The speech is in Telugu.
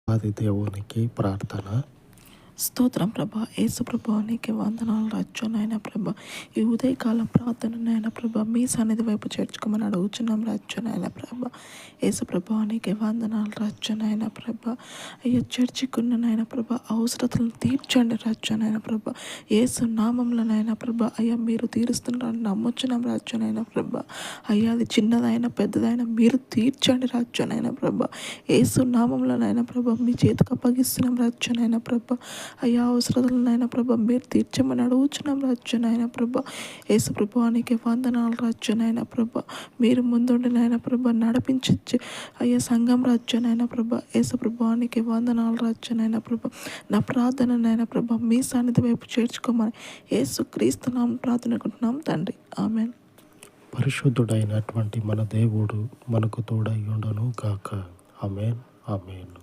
ఆది దేవునికి ప్రార్థన. స్తోత్రం ప్రభా. యేసు ప్రభా నీకే వందనాలు రాజు నాయన ప్రభా. ఈ ఉదయకాలం ప్రార్థన నాయన ప్రభా మీ సన్నిధి వైపు చేర్చుకోమని అడుగుచున్నాం రాజు నాయన ప్రభా. యేసు ప్రభా నీకే వందనాలు రాజు నాయన ప్రభా. అయ్యా చర్చికున్న నాయన ప్రభా అవసరతలను తీర్చండి రాజు నాయన ప్రభా. యేసు నామంలో నాయన ప్రభా అయ్యా మీరు తీరుస్తున్నారని నమ్మొచ్చున్నాం రాజు నాయన ప్రభా. అయ్యా అది చిన్నదైనా పెద్దదైనా మీరు తీర్చండి రాజు నాయన ప్రభా. యేసు నామంలో నాయన ప్రభా మీ చేతికి అప్పగిస్తున్నాం రాజు నాయన ప్రభా. అయ్యా అవసరాలు నాయన ప్రభా మీరు తీర్చమని అడుగుచున్నాం రాజు నాయన ప్రభా. యేసు ప్రభానికి వందనాలు రాజు నాయన ప్రభా. మీరు ముందుండి నాయన ప్రభా నడిపించచ్చు అయ్యా సంఘం రాజు నాయన ప్రభా. యేసు ప్రభానికి వందనాలు రాజు నాయన ప్రభా. నా ప్రార్థన నాయన ప్రభా మీ సన్నిధి వైపు చేర్చుకోమని యేసు క్రీస్తు నామమున ప్రార్థనకుంటున్నాం తండ్రి. ఆమేన్. పరిశుద్ధుడైనటువంటి మన దేవుడు మనకు తోడై ఉండును గాక. ఆమేన్. ఆమేన్.